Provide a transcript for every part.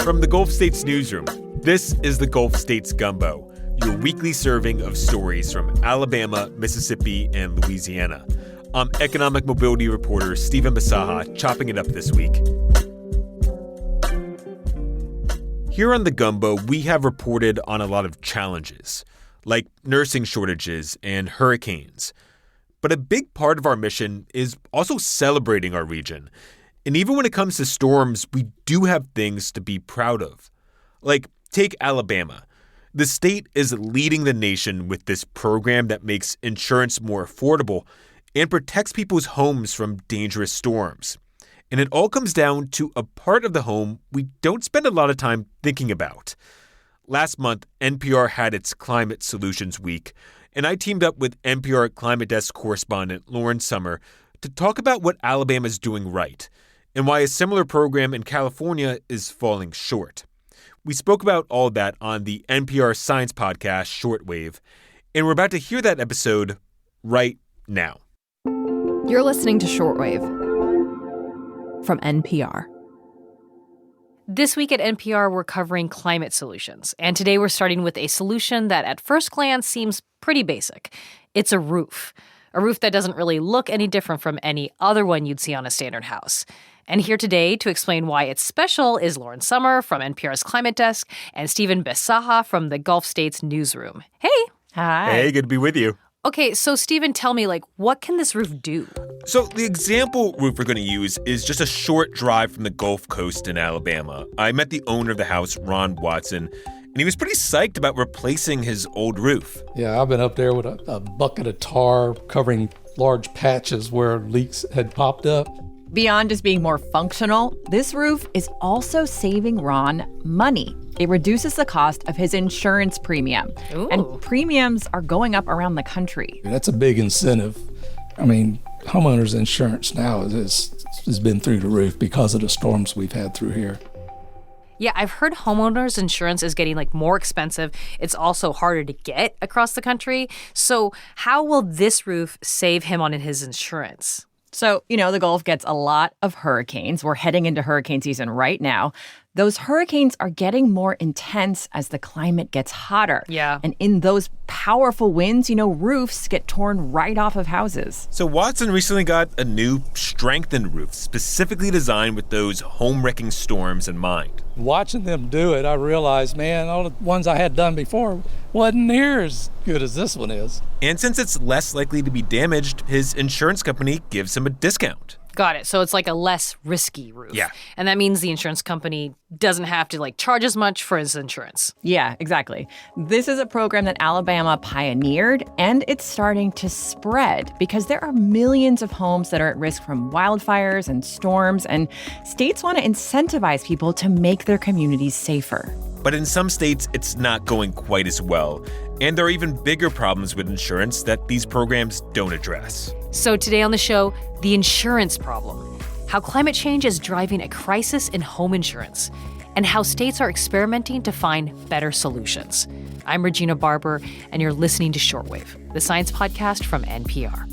From the Gulf States newsroom, this is the Gulf States Gumbo, your weekly serving of stories from Alabama, Mississippi, and Louisiana. I'm economic mobility reporter Stephan Bisaha, chopping it up this week. Here on the Gumbo, we have reported on a lot of challenges, like nursing shortages and hurricanes. But a big part of our mission is also celebrating our region. And even when it comes to storms, we do have things to be proud of. Like, take Alabama. The state is leading the nation with this program that makes insurance more affordable and protects people's homes from dangerous storms. And it all comes down to a part of the home we don't spend a lot of time thinking about. Last month, NPR had its Climate Solutions Week, and I teamed up with NPR Climate Desk correspondent Lauren Sommer to talk about what Alabama's doing right and why a similar program in California is falling short. We spoke about all that on the NPR science podcast, Shortwave, and we're about to hear that episode right now. You're listening to Shortwave from NPR. This week at NPR, we're covering climate solutions. And today we're starting with a solution that at first glance seems pretty basic. It's a roof. A roof that doesn't really look any different from any other one you'd see on a standard house. And here today to explain why it's special is Lauren Sommer from NPR's Climate Desk and Stephan Bisaha from the Gulf States newsroom. Hey. Hi. Hey, good to be with you. Okay, so Stephan, tell me, what can this roof do? So the example roof we're going to use is just a short drive from the Gulf Coast in Alabama. I met the owner of the house, Ron Watson, and he was pretty psyched about replacing his old roof. Yeah, I've been up there with a bucket of tar covering large patches where leaks had popped up. Beyond just being more functional, this roof is also saving Ron money. It reduces the cost of his insurance premium. Ooh. And premiums are going up around the country. That's a big incentive. I mean, homeowners insurance now has been through the roof because of the storms we've had through here. Yeah, I've heard homeowners insurance is getting more expensive. It's also harder to get across the country. So how will this roof save him on his insurance? So, the Gulf gets a lot of hurricanes. We're heading into hurricane season right now. Those hurricanes are getting more intense as the climate gets hotter. Yeah. And in those powerful winds, roofs get torn right off of houses. So Watson recently got a new strengthened roof specifically designed with those home-wrecking storms in mind. Watching them do it, I realized, man, all the ones I had done before wasn't near as good as this one is. And since it's less likely to be damaged, his insurance company gives him a discount. Got it. So it's like a less risky roof. Yeah. And that means the insurance company doesn't have to charge as much for his insurance. Yeah, exactly. This is a program that Alabama pioneered, and it's starting to spread because there are millions of homes that are at risk from wildfires and storms, and states want to incentivize people to make their communities safer. But in some states, it's not going quite as well. And there are even bigger problems with insurance that these programs don't address. So today on the show, the insurance problem, how climate change is driving a crisis in home insurance, and how states are experimenting to find better solutions. I'm Regina Barber, and you're listening to Shortwave, the science podcast from NPR.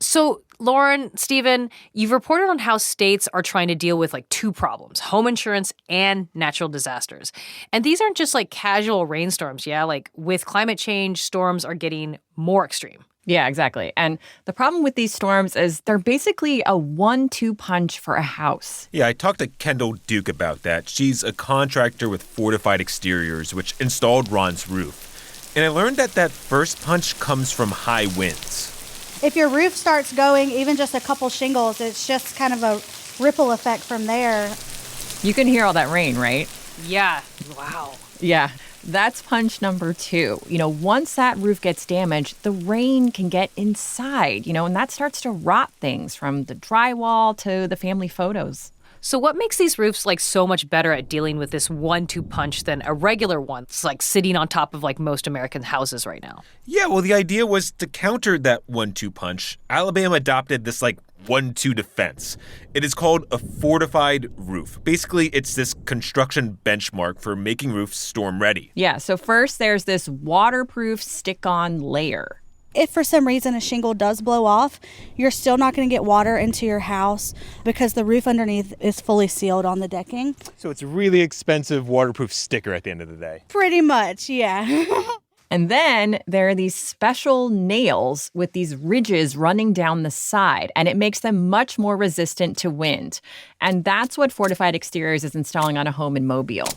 So, Lauren, Stephan, you've reported on how states are trying to deal with two problems, home insurance and natural disasters. And these aren't just casual rainstorms, yeah? With climate change, storms are getting more extreme. Yeah, exactly. And the problem with these storms is they're basically a 1-2 punch for a house. Yeah, I talked to Kendall Duke about that. She's a contractor with Fortified Exteriors, which installed Ron's roof. And I learned that first punch comes from high winds. If your roof starts going, even just a couple shingles, it's just kind of a ripple effect from there. You can hear all that rain, right? Yeah. Wow. Yeah. That's punch number 2. Once that roof gets damaged, the rain can get inside, and that starts to rot things from the drywall to the family photos. So what makes these roofs so much better at dealing with this 1-2 punch than a regular one? It's sitting on top of most American houses right now. Yeah, well, the idea was to counter that 1-2 punch. Alabama adopted this 1-2 defense. It is called a fortified roof. Basically, it's this construction benchmark for making roofs storm ready. Yeah, so first there's this waterproof stick-on layer. If for some reason a shingle does blow off, you're still not going to get water into your house because the roof underneath is fully sealed on the decking. So it's a really expensive waterproof sticker at the end of the day. Pretty much, yeah. And then there are these special nails with these ridges running down the side, and it makes them much more resistant to wind. And that's what Fortified Exteriors is installing on a home in Mobile.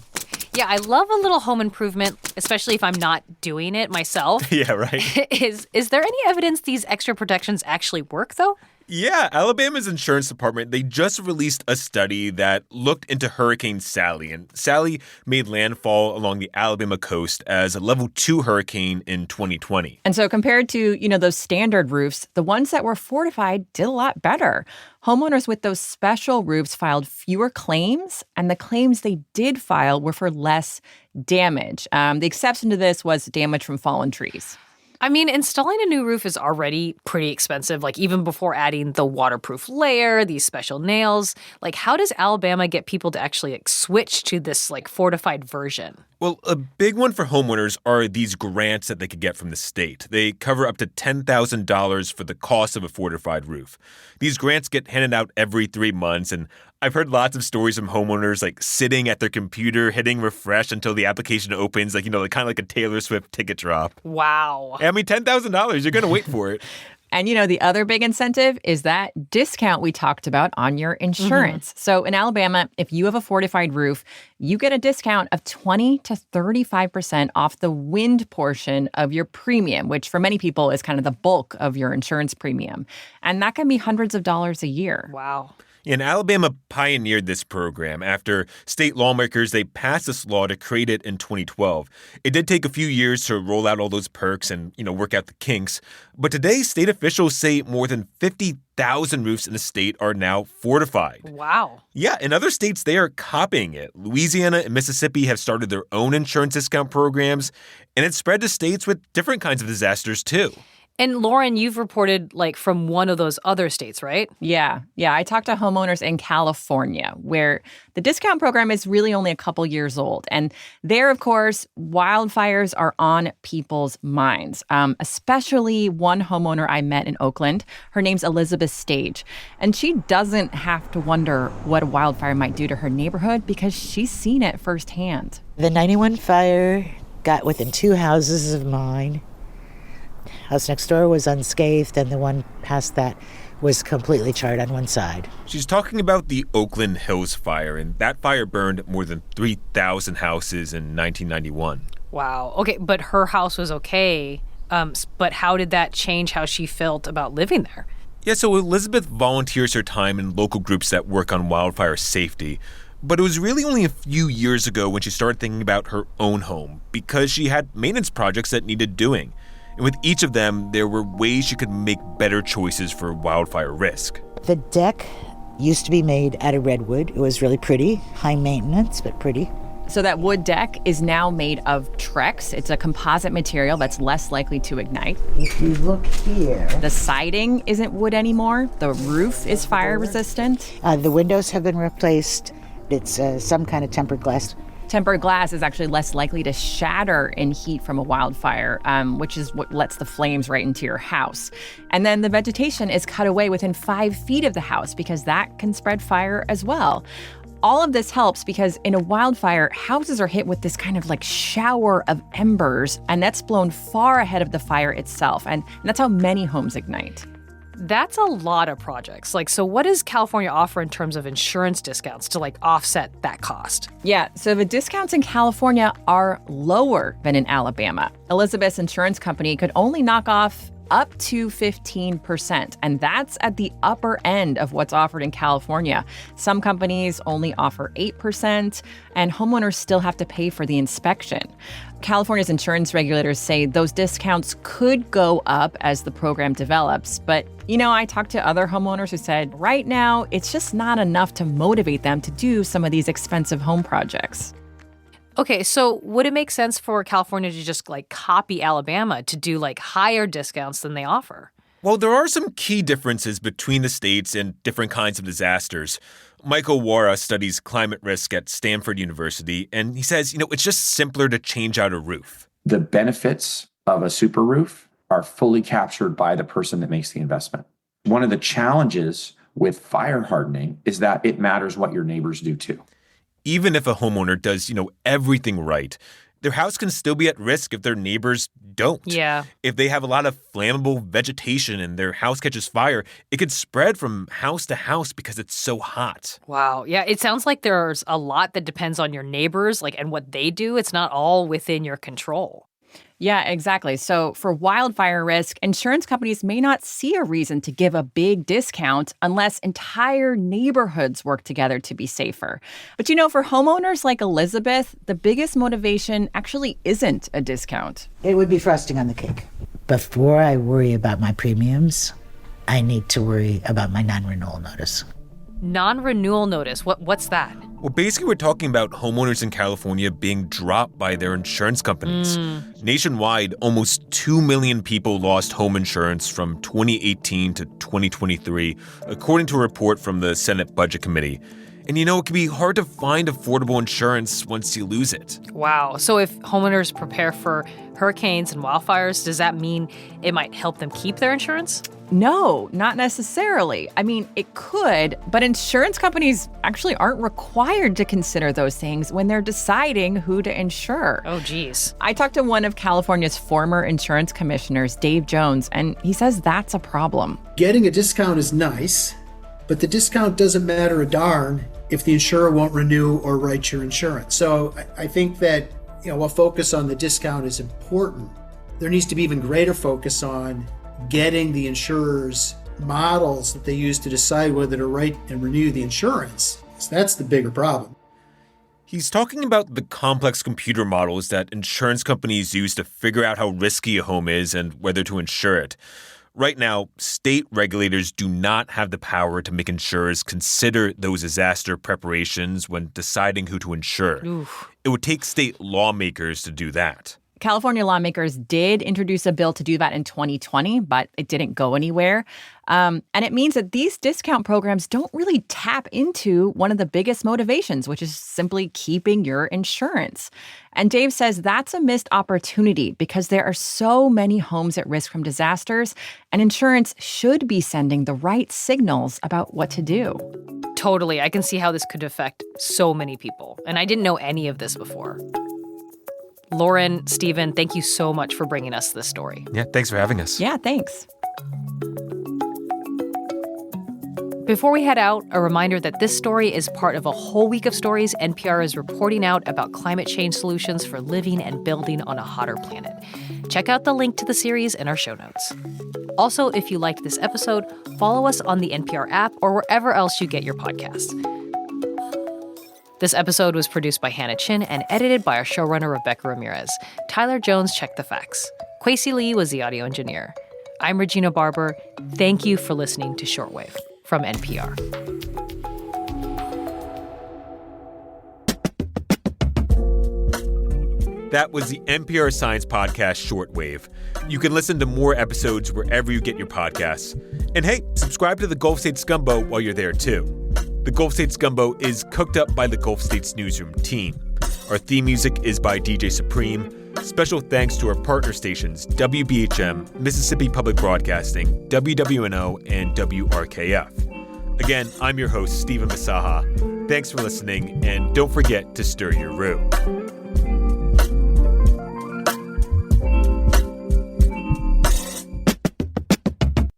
Yeah, I love a little home improvement, especially if I'm not doing it myself. Yeah, right. Is there any evidence these extra protections actually work, though? Yeah, Alabama's insurance department, they just released a study that looked into Hurricane Sally. And Sally made landfall along the Alabama coast as a level 2 hurricane in 2020. And so compared to, those standard roofs, the ones that were fortified did a lot better. Homeowners with those special roofs filed fewer claims, and the claims they did file were for less damage. The exception to this was damage from fallen trees. I mean, installing a new roof is already pretty expensive, like even before adding the waterproof layer, these special nails. Like, how does Alabama get people to actually switch to this fortified version? Well, a big one for homeowners are these grants that they could get from the state. They cover up to $10,000 for the cost of a fortified roof. These grants get handed out every 3 months, and I've heard lots of stories from homeowners sitting at their computer, hitting refresh until the application opens, kind of like a Taylor Swift ticket drop. Wow. I mean, $10,000, you're going to wait for it. And, the other big incentive is that discount we talked about on your insurance. Mm-hmm. So in Alabama, if you have a fortified roof, you get a discount of 20 to 35% off the wind portion of your premium, which for many people is kind of the bulk of your insurance premium. And that can be hundreds of dollars a year. Wow. And Alabama pioneered this program after state lawmakers, they passed this law to create it in 2012. It did take a few years to roll out all those perks and, work out the kinks. But today, state officials say more than 50,000 roofs in the state are now fortified. Wow. Yeah, in other states, they are copying it. Louisiana and Mississippi have started their own insurance discount programs, and it's spread to states with different kinds of disasters, too. And Lauren, you've reported from one of those other states, right? Yeah. I talked to homeowners in California where the discount program is really only a couple years old. And there, of course, wildfires are on people's minds, especially one homeowner I met in Oakland. Her name's Elizabeth Stage. And she doesn't have to wonder what a wildfire might do to her neighborhood because she's seen it firsthand. The 91 fire got within 2 houses of mine. House next door was unscathed, and the one past that was completely charred on one side. She's talking about the Oakland Hills fire, and that fire burned more than 3,000 houses in 1991. Wow. Okay, but her house was okay. But how did that change how she felt about living there? Yeah, so Elizabeth volunteers her time in local groups that work on wildfire safety. But it was really only a few years ago when she started thinking about her own home because she had maintenance projects that needed doing. And with each of them, there were ways she could make better choices for wildfire risk. The deck used to be made out of redwood. It was really pretty, high maintenance, but pretty. So that wood deck is now made of Trex. It's a composite material that's less likely to ignite. If you look here... The siding isn't wood anymore. The roof is fire resistant. The windows have been replaced. It's some kind of tempered glass. Tempered glass is actually less likely to shatter in heat from a wildfire, which is what lets the flames right into your house. And then the vegetation is cut away within 5 feet of the house because that can spread fire as well. All of this helps because in a wildfire, houses are hit with this kind of shower of embers, and that's blown far ahead of the fire itself. And that's how many homes ignite. That's a lot of projects. So what does California offer in terms of insurance discounts to offset that cost? Yeah, so the discounts in California are lower than in Alabama. Elizabeth's insurance company could only knock off up to 15%, and that's at the upper end of what's offered in California. Some companies only offer 8%, and homeowners still have to pay for the inspection. California's insurance regulators say those discounts could go up as the program develops, but I talked to other homeowners who said right now it's just not enough to motivate them to do some of these expensive home projects. Okay, so would it make sense for California to just copy Alabama to do higher discounts than they offer? Well, there are some key differences between the states and different kinds of disasters. Michael Wara studies climate risk at Stanford University, and he says, it's just simpler to change out a roof. The benefits of a super roof are fully captured by the person that makes the investment. One of the challenges with fire hardening is that it matters what your neighbors do too. Even if a homeowner does, everything right, their house can still be at risk if their neighbors don't. Yeah. If they have a lot of flammable vegetation and their house catches fire, it could spread from house to house because it's so hot. Wow. Yeah, it sounds like there's a lot that depends on your neighbors, and what they do. It's not all within your control. Yeah, exactly. So for wildfire risk, insurance companies may not see a reason to give a big discount unless entire neighborhoods work together to be safer. But for homeowners like Elizabeth, the biggest motivation actually isn't a discount. It would be frosting on the cake. Before I worry about my premiums, I need to worry about my non-renewal notice. Non-renewal notice, what's that? Well, basically, we're talking about homeowners in California being dropped by their insurance companies. Nationwide, almost 2 million people lost home insurance from 2018 to 2023, according to a report from the Senate Budget Committee. And it can be hard to find affordable insurance once you lose it. Wow. So if homeowners prepare for hurricanes and wildfires, does that mean it might help them keep their insurance? No, not necessarily. It could, but insurance companies actually aren't required to consider those things when they're deciding who to insure. Oh, geez. I talked to one of California's former insurance commissioners, Dave Jones, and he says that's a problem. Getting a discount is nice, but the discount doesn't matter a darn if the insurer won't renew or write your insurance. So I think that, while focus on the discount is important, there needs to be even greater focus on getting the insurers models that they use to decide whether to write and renew the insurance. So that's the bigger problem. He's talking about the complex computer models that insurance companies use to figure out how risky a home is and whether to insure it. Right now, state regulators do not have the power to make insurers consider those disaster preparations when deciding who to insure. Oof. It would take state lawmakers to do that. California lawmakers did introduce a bill to do that in 2020, but it didn't go anywhere. And it means that these discount programs don't really tap into one of the biggest motivations, which is simply keeping your insurance. And Dave says that's a missed opportunity because there are so many homes at risk from disasters, and insurance should be sending the right signals about what to do. Totally. I can see how this could affect so many people. And I didn't know any of this before. Lauren, Stephan, thank you so much for bringing us this story. Yeah, thanks for having us. Yeah, thanks. Before we head out, a reminder that this story is part of a whole week of stories NPR is reporting out about climate change solutions for living and building on a hotter planet. Check out the link to the series in our show notes. Also, if you liked this episode, follow us on the NPR app or wherever else you get your podcasts. This episode was produced by Hannah Chin and edited by our showrunner, Rebecca Ramirez. Tyler Jones checked the facts. Kwesi Lee was the audio engineer. I'm Regina Barber. Thank you for listening to Shortwave from NPR. That was the NPR Science Podcast Shortwave. You can listen to more episodes wherever you get your podcasts. And hey, subscribe to the Gulf States Gumbo while you're there, too. The Gulf States Gumbo is cooked up by the Gulf States Newsroom team. Our theme music is by DJ Supreme. Special thanks to our partner stations, WBHM, Mississippi Public Broadcasting, WWNO, and WRKF. Again, I'm your host, Stephan Bisaha. Thanks for listening, and don't forget to stir your roux.